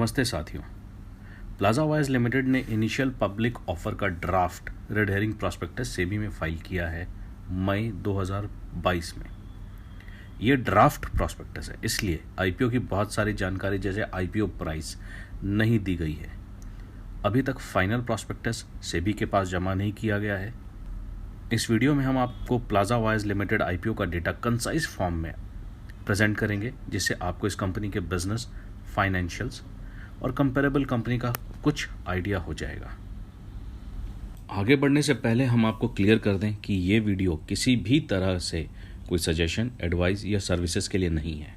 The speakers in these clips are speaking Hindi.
नमस्ते साथियों। प्लाजा वायर्स लिमिटेड ने इनिशियल पब्लिक ऑफर का draft red herring prospectus SEBI में फाइल किया है मई 2022 में। ये ड्राफ्ट प्रॉस्पेक्टस है, इसलिए आईपीओ की बहुत सारी जानकारी जैसे आईपीओ प्राइस नहीं दी गई है। अभी तक फाइनल प्रॉस्पेक्टस सेबी के पास जमा नहीं किया गया है। इस वीडियो में हम आपको प्लाजा वायर्स लिमिटेड आईपीओ का डेटा कंसाइज फॉर्म में प्रेजेंट करेंगे, जिससे आपको इस कंपनी के बिजनेस, फाइनेंशियल्स और कंपेरेबल कंपनी का कुछ आइडिया हो जाएगा। आगे बढ़ने से पहले हम आपको क्लियर कर दें कि ये वीडियो किसी भी तरह से कोई सजेशन, एडवाइस या सर्विसेज के लिए नहीं है।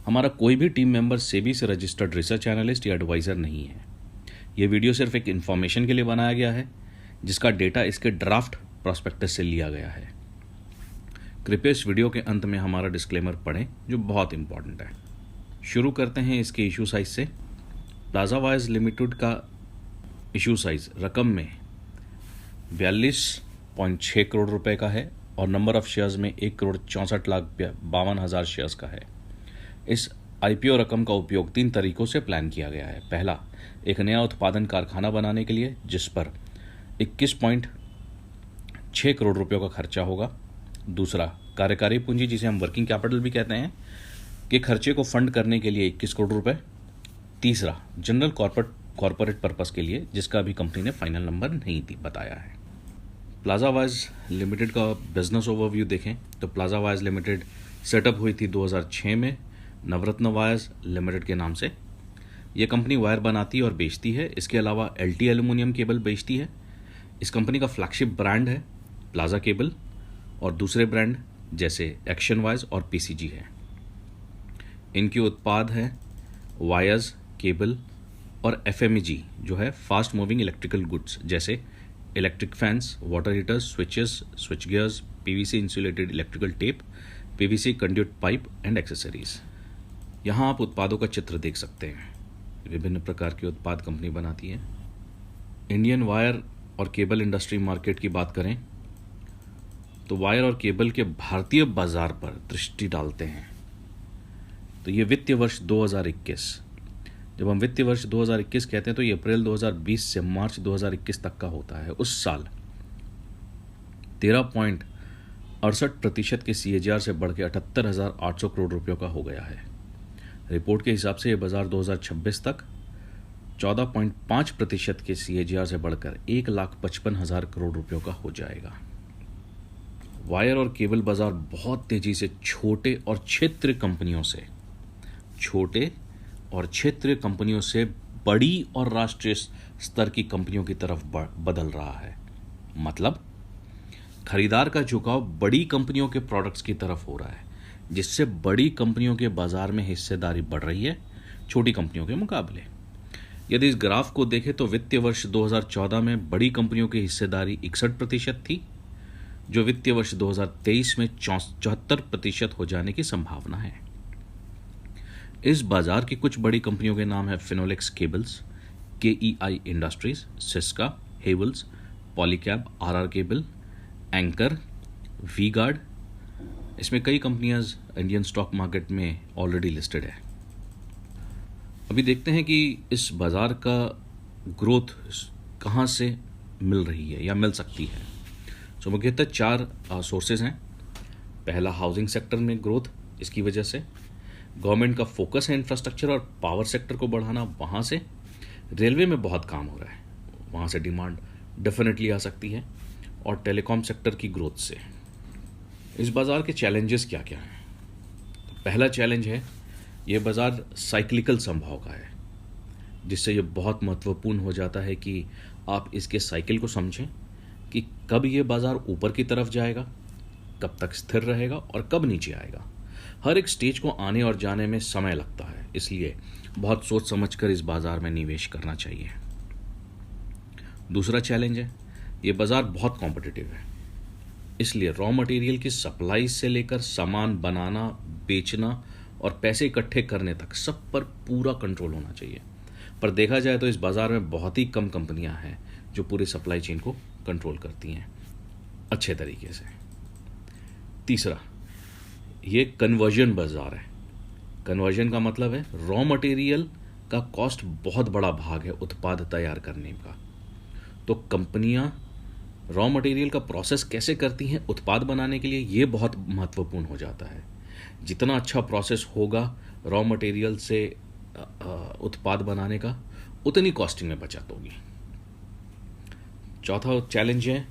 हमारा कोई भी टीम मेंबर सेबी से रजिस्टर्ड रिसर्च एनालिस्ट या एडवाइज़र नहीं है। ये वीडियो सिर्फ एक इन्फॉर्मेशन के लिए बनाया गया है, जिसका डेटा इसके ड्राफ्ट प्रॉस्पेक्टस से लिया गया है। कृपया इस वीडियो के अंत में हमारा डिस्क्लेमर पढ़ें, जो बहुत इंपॉर्टेंट है। शुरू करते हैं इसके इशू साइज से। प्लाजा वायर्स लिमिटेड का इशू साइज रकम में 42.6 करोड़ रुपए का है और नंबर ऑफ शेयर्स में 1,64,52,000 शेयर्स का है। इस आईपीओ रकम का उपयोग 3 तरीकों से प्लान किया गया है। पहला, एक नया उत्पादन कारखाना बनाने के लिए, जिस पर 21.6 करोड़ रुपयों का खर्चा होगा। दूसरा, कार्यकारी पूंजी, जिसे हम वर्किंग कैपिटल भी कहते हैं, के खर्चे को फंड करने के लिए 21 करोड़ रुपए। तीसरा, जनरल कॉर्पोरेट पर्पस के लिए, जिसका अभी कंपनी ने फाइनल नंबर नहीं बताया है। प्लाजा वायर्स लिमिटेड का बिजनेस ओवरव्यू देखें तो प्लाजा वायर्स लिमिटेड सेटअप हुई थी 2006 में नवरत्न वायर्स लिमिटेड के नाम से। यह कंपनी वायर बनाती और बेचती है। इसके अलावा एलटी एल्यूमिनियम केबल बेचती है। इस कंपनी का फ्लैगशिप ब्रांड है प्लाजा केबल और दूसरे ब्रांड जैसे एक्शन वायर्स और पीसीजी है। इनके उत्पाद हैं वायर्स, केबल और एफएमईजी, जो है फास्ट मूविंग इलेक्ट्रिकल गुड्स, जैसे electric fans, water heaters, switches, switch gears, PVC insulated electrical tape, PVC conduit pipe and accessories. यहाँ आप उत्पादों का चित्र देख सकते हैं। विभिन्न प्रकार के उत्पाद कंपनी बनाती है। इंडियन वायर और केबल इंडस्ट्री मार्केट की बात करें तो वायर और केबल के भारतीय बाजार पर दृष्टि डालते हैं तो ये वित्तीय वर्ष 2021, जब हम वित्तीय वर्ष 2021 कहते हैं तो ये अप्रैल 2020 से मार्च 2021 तक का होता है। उस साल 13.68% के सीएजीआर से बढ़ के 78,800 करोड़ रुपयों का हो गया है। रिपोर्ट के हिसाब से ये बाजार 2026 तक 14.5% के सीएजीआर से बढ़कर 1,55,000 करोड़ रुपयों का हो जाएगा। वायर और केबल बाजार बहुत तेजी से छोटे और क्षेत्रीय कंपनियों से बड़ी और राष्ट्रीय स्तर की कंपनियों की तरफ बदल रहा है। मतलब खरीदार का झुकाव बड़ी कंपनियों के प्रोडक्ट्स की तरफ हो रहा है, जिससे बड़ी कंपनियों के बाजार में हिस्सेदारी बढ़ रही है छोटी कंपनियों के मुकाबले। यदि इस ग्राफ को देखें तो वित्तीय वर्ष 2014 में बड़ी कंपनियों की हिस्सेदारी 61% थी, जो वित्तीय वर्ष 2023 में 74% हो जाने की संभावना है। इस बाजार की कुछ बड़ी कंपनियों के नाम है Finolex cables, KEI industries, Syska, Havells, Polycab, RR cable, Anchor, V Guard. इसमें कई कंपनियां इंडियन स्टॉक मार्केट में ऑलरेडी लिस्टेड है। अभी देखते हैं कि इस बाजार का ग्रोथ कहां से मिल रही है या मिल सकती है। तो मुख्यतः 4 सोर्सेज हैं। पहला, हाउसिंग सेक्टर में ग्रोथ, इसकी वजह से गवर्नमेंट का फोकस है इंफ्रास्ट्रक्चर और पावर सेक्टर को बढ़ाना। वहाँ से रेलवे में बहुत काम हो रहा है, वहाँ से डिमांड डेफिनेटली आ सकती है। और टेलीकॉम सेक्टर की ग्रोथ से। इस बाज़ार के चैलेंजेस क्या क्या हैं? तो पहला चैलेंज है, ये बाज़ार साइक्लिकल स्वभाव का है, जिससे ये बहुत महत्वपूर्ण हो जाता है कि आप इसके साइकिल को समझें कि कब ये बाज़ार ऊपर की तरफ जाएगा, कब तक स्थिर रहेगा और कब नीचे आएगा। हर एक स्टेज को आने और जाने में समय लगता है, इसलिए बहुत सोच समझकर इस बाजार में निवेश करना चाहिए। दूसरा चैलेंज है, ये बाजार बहुत कॉम्पिटिटिव है, इसलिए रॉ मटेरियल की सप्लाई से लेकर सामान बनाना, बेचना और पैसे इकट्ठे करने तक सब पर पूरा कंट्रोल होना चाहिए। पर देखा जाए तो इस बाजार में बहुत ही कम कंपनियां हैं जो पूरी सप्लाई चेन को कंट्रोल करती हैं अच्छे तरीके से। तीसरा, ये कन्वर्जन बाजार है। कन्वर्जन का मतलब है रॉ मटेरियल का कॉस्ट बहुत बड़ा भाग है उत्पाद तैयार करने का। तो कंपनियां रॉ मटेरियल का प्रोसेस कैसे करती हैं उत्पाद बनाने के लिए, ये बहुत महत्वपूर्ण हो जाता है। जितना अच्छा प्रोसेस होगा रॉ मटेरियल से उत्पाद बनाने का, उतनी कॉस्टिंग में बचत होगी। चौथा चैलेंज है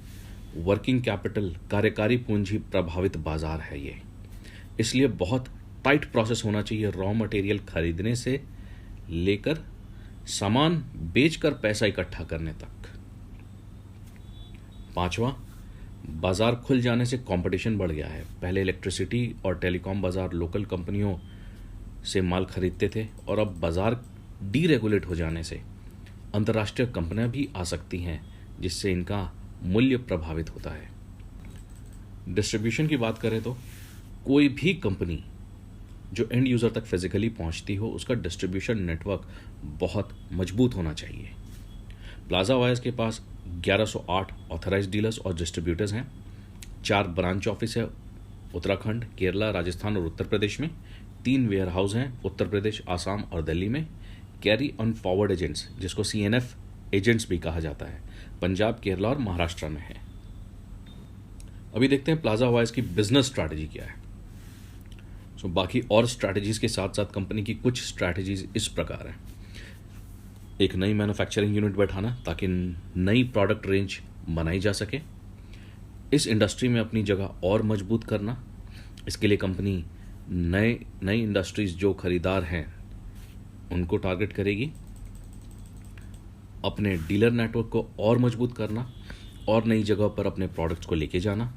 वर्किंग कैपिटल, कार्यकारी पूंजी प्रभावित बाजार है ये। इसलिए बहुत टाइट प्रोसेस होना चाहिए रॉ मटेरियल खरीदने से लेकर सामान बेचकर पैसा इकट्ठा करने तक। पांचवा, बाजार खुल जाने से कंपटीशन बढ़ गया है। पहले इलेक्ट्रिसिटी और टेलीकॉम बाजार लोकल कंपनियों से माल खरीदते थे और अब बाजार डीरेगुलेट हो जाने से अंतर्राष्ट्रीय कंपनियां भी आ सकती हैं, जिससे इनका मूल्य प्रभावित होता है। डिस्ट्रीब्यूशन की बात करें तो कोई भी कंपनी जो एंड यूज़र तक फिजिकली पहुंचती हो, उसका डिस्ट्रीब्यूशन नेटवर्क बहुत मजबूत होना चाहिए। प्लाजा वायर्स के पास 1108 ऑथराइज्ड डीलर्स और डिस्ट्रीब्यूटर्स हैं। 4 ब्रांच ऑफिस है उत्तराखंड, केरला, राजस्थान और उत्तर प्रदेश में। 3 वेयर हाउस हैं उत्तर प्रदेश, आसाम और दिल्ली में। कैरी ऑन फॉरवर्ड एजेंट्स, जिसको CNF एजेंट्स भी कहा जाता है, पंजाब, केरला और महाराष्ट्र में है। अभी देखते हैं प्लाजा वायर्स की बिजनेस स्ट्रैटेजी क्या है। बाकी और स्ट्रैटेजीज के साथ साथ कंपनी की कुछ स्ट्रैटेजीज इस प्रकार हैं। एक नई मैन्युफैक्चरिंग यूनिट बैठाना ताकि नई प्रोडक्ट रेंज बनाई जा सके। इस इंडस्ट्री में अपनी जगह और मजबूत करना। इसके लिए कंपनी नई इंडस्ट्रीज जो खरीदार हैं उनको टारगेट करेगी। अपने डीलर नेटवर्क को और मजबूत करना और नई जगह पर अपने प्रोडक्ट्स को लेके जाना।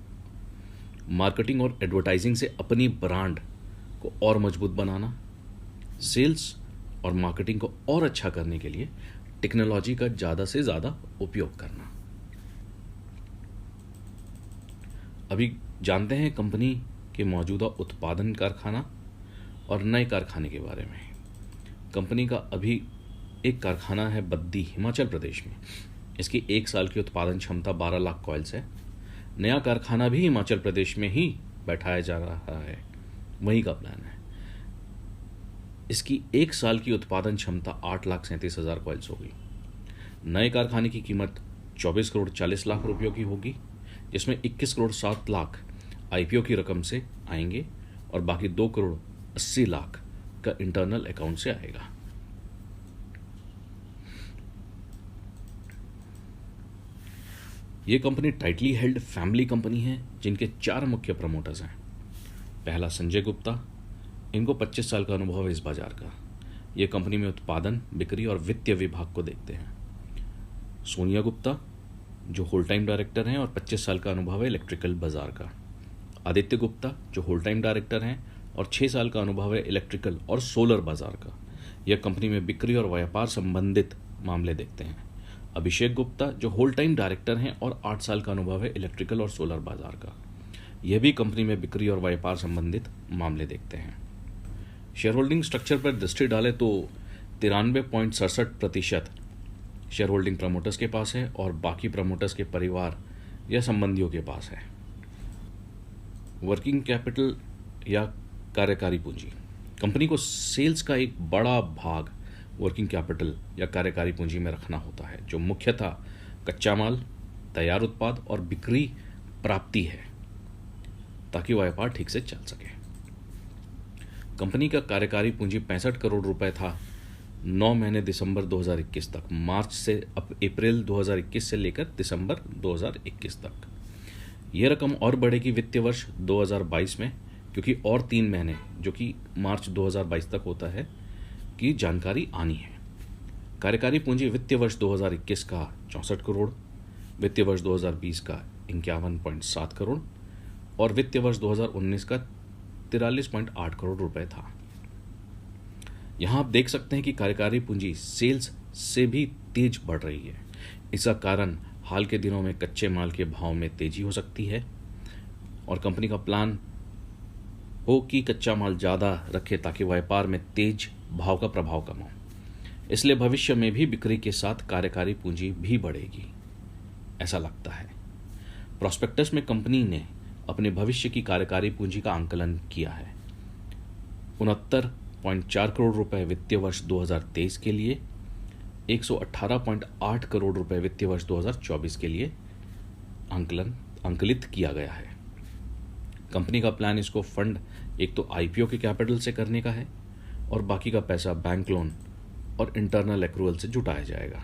मार्केटिंग और एडवर्टाइजिंग से अपनी ब्रांड को और मजबूत बनाना। सेल्स और मार्केटिंग को और अच्छा करने के लिए टेक्नोलॉजी का ज़्यादा से ज़्यादा उपयोग करना। अभी जानते हैं कंपनी के मौजूदा उत्पादन कारखाना और नए कारखाने के बारे में। कंपनी का अभी एक कारखाना है बद्दी, हिमाचल प्रदेश में। इसकी 1 साल की उत्पादन क्षमता 12 लाख कॉइल्स है। नया कारखाना भी हिमाचल प्रदेश में ही बैठाया जा रहा है, वहीं का प्लान है। इसकी 1 साल की उत्पादन क्षमता 8,37,000 कॉइल्स होगी। नए कारखाने की कीमत 24 करोड़ 40 लाख रुपयों की होगी, जिसमें 21 करोड़ 7 लाख IPO की रकम से आएंगे और बाकी 2 करोड़ 80 लाख का इंटरनल अकाउंट से आएगा। ये company tightly held family company है, जिनके 4 मुख्य प्रमोटर्स हैं। पहला संजय गुप्ता, इनको 25 साल का अनुभव है इस बाजार का। ये कंपनी में उत्पादन, बिक्री और वित्तीय विभाग को देखते हैं। सोनिया गुप्ता, जो होल टाइम डायरेक्टर हैं और 25 साल का अनुभव है इलेक्ट्रिकल बाजार का। आदित्य गुप्ता, जो होल टाइम डायरेक्टर हैं और 6 साल का अनुभव है इलेक्ट्रिकल और सोलर बाजार का। यह कंपनी में बिक्री और व्यापार संबंधित मामले देखते हैं। अभिषेक गुप्ता, जो होल टाइम डायरेक्टर हैं और 8 साल का अनुभव है इलेक्ट्रिकल और सोलर बाजार का। यह भी कंपनी में बिक्री और व्यापार संबंधित मामले देखते हैं। शेयर होल्डिंग स्ट्रक्चर पर दृष्टि डालें तो 93.67% शेयर होल्डिंग प्रमोटर्स के पास है और बाकी प्रमोटर्स के परिवार या संबंधियों के पास है। वर्किंग कैपिटल या कार्यकारी पूंजी, कंपनी को सेल्स का एक बड़ा भाग वर्किंग कैपिटल या कार्यकारी पूंजी में रखना होता है, जो मुख्यतः कच्चा माल, तैयार उत्पाद और बिक्री प्राप्ति है, ताकि व्यापार ठीक से चल सके। कंपनी का कार्यकारी पूंजी 65 करोड़ रुपए था 9 महीने दिसंबर 2021 तक। मार्च से अप्रैल 2021 से लेकर दिसंबर 2021 तक। यह रकम और बढ़ेगी वित्तीय वर्ष 2022 में, क्योंकि और 3 महीने जो कि मार्च 2022 तक होता है की जानकारी आनी है। कार्यकारी पूंजी वित्तीय वर्ष 2021 का 64 करोड़, वित्तीय वर्ष 2020 का 51.7 करोड़ और वित्तीय वर्ष 2019 का 43.8 करोड़ रुपए था। यहां आप देख सकते हैं कि कार्यकारी पूंजी सेल्स से भी तेज बढ़ रही है। इसका कारण हाल के दिनों में कच्चे माल के भाव में तेजी हो सकती है और कंपनी का प्लान हो कि कच्चा माल ज़्यादा रखे ताकि व्यापार में तेज भाव का प्रभाव कम हो। इसलिए भविष्य में भी बिक्री के साथ कार्यकारी पूंजी भी बढ़ेगी, ऐसा लगता है। प्रोस्पेक्टस में कंपनी ने अपने भविष्य की कार्यकारी पूंजी का आंकलन किया है। 108.4 करोड़ रुपए वित्तीय वर्ष 2023 के लिए, 118.8 करोड़ रुपए वित्तीय वर्ष 2024 के लिए अंकलित किया गया है। कंपनी का प्लान इसको फंड एक तो आईपीओ के कैपिटल से करने का है और बाकी का पैसा बैंक लोन और इंटरनल एक्रूवल से जुटाया जाएगा।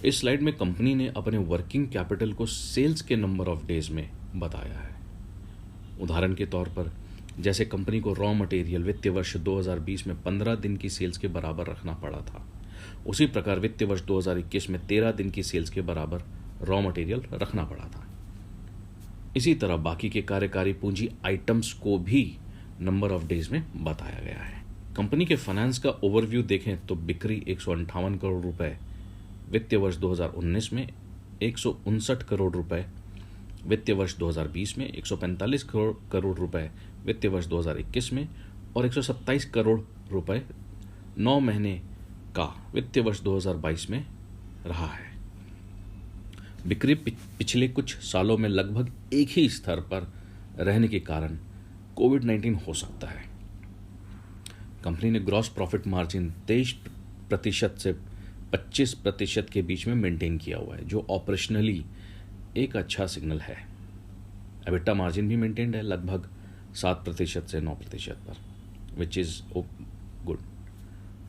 इस स्लाइड में कंपनी ने अपने वर्किंग कैपिटल को सेल्स के नंबर ऑफ डेज में बताया है। उदाहरण के तौर पर जैसे कंपनी को रॉ मटेरियल वित्तीय वर्ष 2020 में 15 दिन की सेल्स के बराबर रखना पड़ा था, उसी प्रकार वित्तीय वर्ष 2021 में 13 दिन की सेल्स के बराबर रॉ मटेरियल रखना पड़ा था। इसी तरह बाकी के कार्यकारी पूंजी आइटम्स को भी नंबर ऑफ डेज में बताया गया है। कंपनी के फाइनेंस का ओवरव्यू देखें तो बिक्री 158 करोड़ रुपए वित्तीय वर्ष 2019 में, 159 करोड़ रुपए वित्तीय वर्ष 2020 में, 145 करोड़ रुपए वित्तीय वर्ष 2021 में और 127 करोड़ रुपए 9 महीने का वित्तीय वर्ष 2022 में रहा है। बिक्री पिछले कुछ सालों में लगभग एक ही स्तर पर रहने के कारण कोविड-19 हो सकता है। कंपनी ने ग्रॉस प्रॉफिट मार्जिन 23% से 25% के बीच में मेंटेन किया हुआ है, जो ऑपरेशनली एक अच्छा सिग्नल है। एबिटा मार्जिन भी मेंटेन्ड है लगभग 7% से 9% पर, which is good.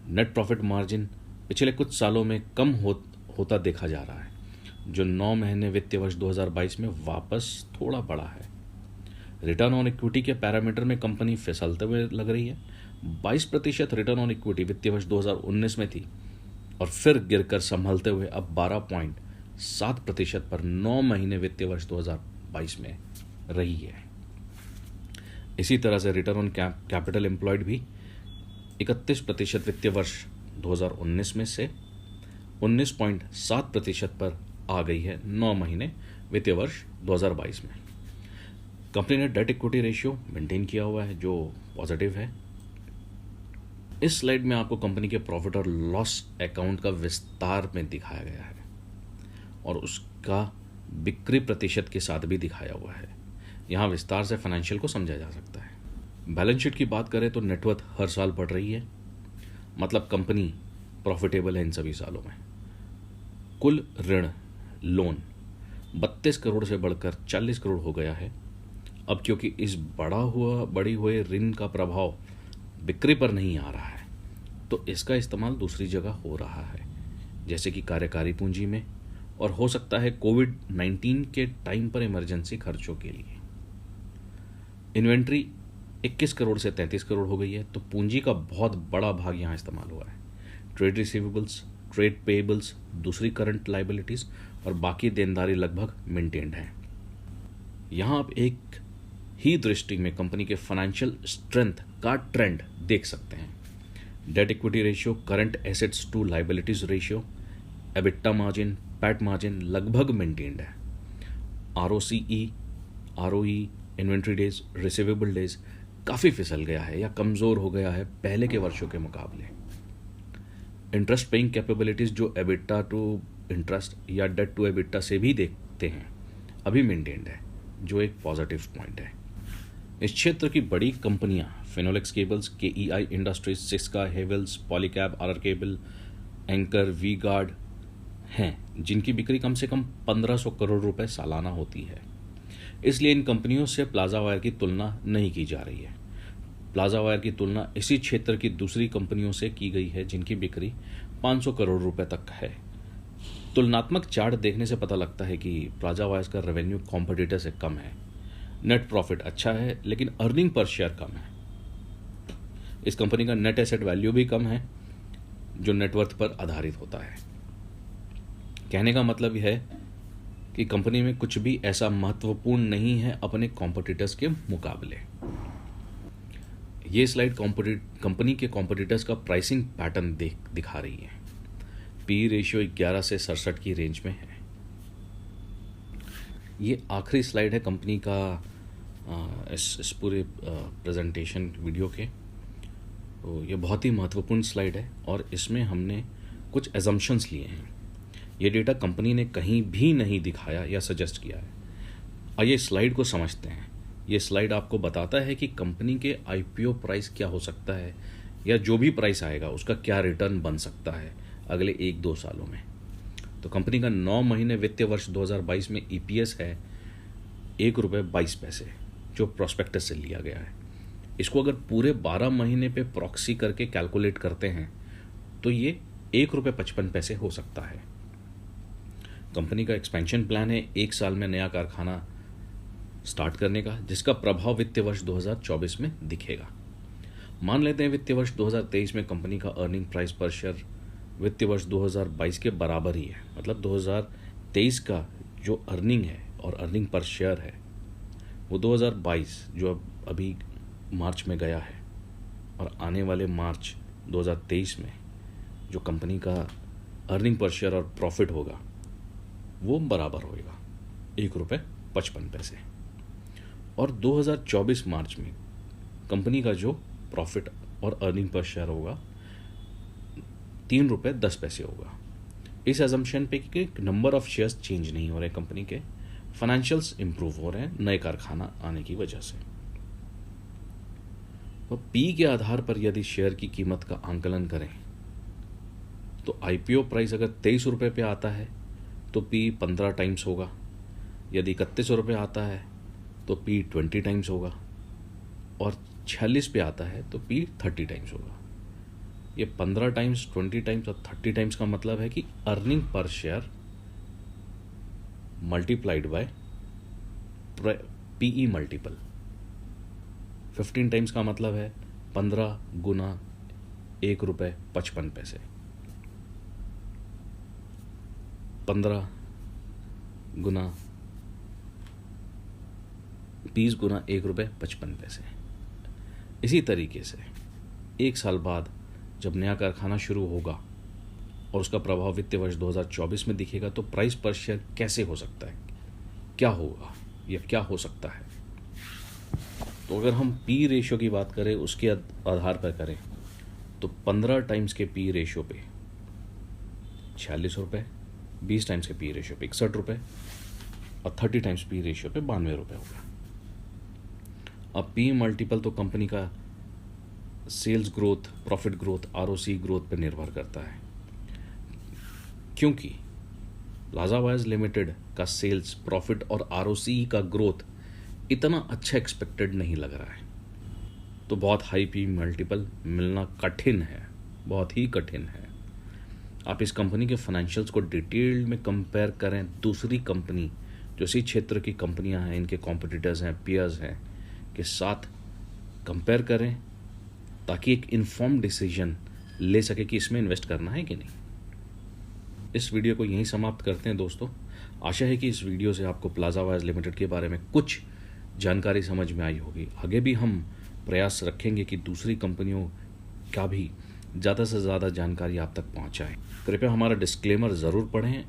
Net profit margin पिछले कुछ सालों में कम होता देखा जा रहा है, जो 9 महीने वित्तीय वर्ष 2022 में वापस थोड़ा बढ़ा है। रिटर्न ऑन इक्विटी के पैरामीटर में कंपनी फिसलते हुए लग रही है। 22% रिटर्न ऑन इक्विटी वित्तीय वर्ष 2019 में थी और फिर गिरकर संभलते हुए अब 12.7% पर 9 महीने वित्तीय वर्ष 2022 में रही है। इसी तरह से रिटर्न ऑन कैपिटल एम्प्लॉयड भी 31% वित्तीय वर्ष 2019 में से 19.7% पर आ गई है 9 महीने वित्तीय वर्ष 2022 में। कंपनी ने डेट इक्विटी रेशियो मेंटेन किया हुआ है, जो पॉजिटिव है। इस स्लाइड में आपको कंपनी के प्रॉफिट और लॉस अकाउंट का विस्तार में दिखाया गया है और उसका बिक्री प्रतिशत के साथ भी दिखाया हुआ है। यहाँ विस्तार से फाइनेंशियल को समझा जा सकता है। बैलेंस शीट की बात करें तो नेटवर्थ हर साल बढ़ रही है, मतलब कंपनी प्रॉफिटेबल है इन सभी सालों में। कुल ऋण लोन 32 करोड़ से बढ़कर 40 करोड़ हो गया है। अब क्योंकि इस बढ़ी हुए ऋण का प्रभाव बिक्री पर नहीं आ रहा है, तो इसका इस्तेमाल दूसरी जगह हो रहा है, जैसे कि कार्यकारी पूंजी में, और हो सकता है कोविड-19 के टाइम पर इमरजेंसी खर्चों के लिए। इन्वेंट्री 21 करोड़ से 33 करोड़ हो गई है, तो पूंजी का बहुत बड़ा भाग यहाँ इस्तेमाल हुआ है। ट्रेड रिसीवेबल्स, ट्रेड पेएबल्स, दूसरी करंट लाइबिलिटीज और बाकी देनदारी लगभग मेंटेन्ड है। यहाँ आप एक ही दृष्टि में कंपनी के फाइनेंशियल स्ट्रेंथ का ट्रेंड देख सकते हैं। Debt equity ratio, current assets to liabilities ratio, EBITDA margin, PAT margin लगभग मेंटेन्ड है। ROCE, ROE, inventory days, receivable days काफ़ी फिसल गया है या कमज़ोर हो गया है पहले के वर्षों के मुकाबले। इंटरेस्ट पेइंग कैपेबिलिटीज़, जो एबिटा टू इंटरेस्ट या डेट टू एबिटा से भी देखते हैं, अभी मेंटेन्ड है, जो एक पॉजिटिव पॉइंट है। इस क्षेत्र की बड़ी कंपनियां Finolex cables, KEI industries, Syska, Havells, Polycab, RR cable, Anchor, V Guard हैं, जिनकी बिक्री कम से कम 1500 करोड़ रुपए सालाना होती है। इसलिए इन कंपनियों से प्लाजा वायर की तुलना नहीं की जा रही है। प्लाजा वायर की तुलना इसी क्षेत्र की दूसरी कंपनियों से की गई है, जिनकी बिक्री 500 करोड़ रुपए तक है। तुलनात्मक चार्ट देखने से पता लगता है कि प्लाजा वायर्स का रेवेन्यू कॉम्पिटिटर से कम है। नेट प्रॉफिट अच्छा है, लेकिन अर्निंग पर शेयर कम है। इस कंपनी का नेट एसेट वैल्यू भी कम है, जो नेटवर्थ पर आधारित होता है। कहने का मतलब यह है कि कंपनी में कुछ भी ऐसा महत्वपूर्ण नहीं है अपने कॉम्पिटिटर्स के मुकाबले। ये स्लाइड कंपनी के कॉम्पिटिटर्स का प्राइसिंग पैटर्न दिखा रही है। पी रेशियो 11 से 67 की रेंज में है। ये आखिरी स्लाइड है कंपनी का इस पूरे प्रेजेंटेशन वीडियो के। तो ये बहुत ही महत्वपूर्ण स्लाइड है और इसमें हमने कुछ एजम्पशंस लिए हैं। ये डेटा कंपनी ने कहीं भी नहीं दिखाया या सजेस्ट किया है। आइए स्लाइड को समझते हैं। ये स्लाइड आपको बताता है कि कंपनी के आईपीओ प्राइस क्या हो सकता है, या जो भी प्राइस आएगा उसका क्या रिटर्न बन सकता है अगले 1-2 सालों में। तो कंपनी का 9 महीने वित्तीय वर्ष 2022 में ईपीएस है ₹1.22, जो प्रोस्पेक्टस से लिया गया है। इसको अगर पूरे 12 महीने पे प्रॉक्सी करके कैलकुलेट करते हैं तो ये ₹1.55 हो सकता है। कंपनी का एक्सपेंशन प्लान है 1 साल में नया कारखाना स्टार्ट करने का, जिसका प्रभाव वित्तीय वर्ष 2024 में दिखेगा। मान लेते हैं वित्तीय वर्ष 2023 में कंपनी का अर्निंग प्राइस पर शेयर वित्तीय वर्ष 2022 के बराबर ही है। मतलब 2023 का जो अर्निंग है और अर्निंग पर शेयर है वो 2022 जो अभी मार्च में गया है और आने वाले मार्च 2023 में जो कंपनी का अर्निंग पर शेयर और प्रॉफिट होगा वो बराबर होगा ₹1.55। और 2024 मार्च में कंपनी का जो प्रॉफिट और अर्निंग पर शेयर होगा ₹3.10 होगा। इस एजम्पशन पे कि नंबर ऑफ शेयर्स चेंज नहीं हो रहे, कंपनी के फाइनेंशियल्स इंप्रूव हो रहे हैं नए कारखाना आने की वजह से। तो पी के आधार पर यदि शेयर की कीमत का आंकलन करें तो आईपीओ प्राइस अगर ₹23 पे आता है तो पी 15 टाइम्स होगा। यदि ₹31 आता है तो पी 20 टाइम्स होगा, और 46 पे आता है तो पी 30 टाइम्स होगा। ये 15 टाइम्स, 20 टाइम्स और 30 टाइम्स का मतलब है कि अर्निंग पर share multiplied by PE multiple. 15 times का मतलब है 15 गुना ₹1.55, 15 गुना 20 गुना ₹1.55। इसी तरीके से 1 साल बाद जब नया कारखाना शुरू होगा और उसका प्रभाव वित्तीय वर्ष 2024 में दिखेगा तो प्राइस पर शेयर कैसे हो सकता है, क्या होगा या क्या हो सकता है। तो अगर हम पी रेशियो की बात करें उसके आधार पर करें तो 15 टाइम्स के पी रेशियो पे ₹46, 20 टाइम्स के पी रेशियो पे ₹61 और 30 टाइम्स पी रेशियो पे ₹92 होगा। अब पी मल्टीपल तो कंपनी का sales growth, profit growth, ROC growth पर निर्भर करता है, क्योंकि प्लाजा वायर्स लिमिटेड का सेल्स, प्रॉफिट और आरओसी का ग्रोथ इतना अच्छा एक्सपेक्टेड नहीं लग रहा है। तो बहुत हाई पी मल्टीपल मिलना कठिन है, बहुत ही कठिन है। आप इस कंपनी के फाइनेंशियल्स को डिटेल में कंपेयर करें दूसरी कंपनी जो इसी क्षेत्र की कंपनियां हैं, इनके कॉम्पिटिटर्स हैं, पीयर्स हैं, के साथ कंपेयर करें ताकि एक इन्फॉर्म डिसीजन ले सके कि इसमें इन्वेस्ट करना है कि नहीं। इस वीडियो को यहीं समाप्त करते हैं दोस्तों। आशा है कि इस वीडियो से आपको प्लाजा वायर्स लिमिटेड के बारे में कुछ जानकारी समझ में आई होगी। आगे भी हम प्रयास रखेंगे कि दूसरी कंपनियों का भी ज़्यादा से ज़्यादा जानकारी आप तक पहुंचाएं। कृपया हमारा डिस्क्लेमर ज़रूर पढ़ें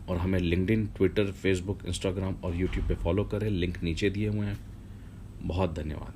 और हमें लिंक्डइन, ट्विटर, फेसबुक, इंस्टाग्राम और यूट्यूब पे फॉलो करें। लिंक नीचे दिए हुए हैं। बहुत धन्यवाद।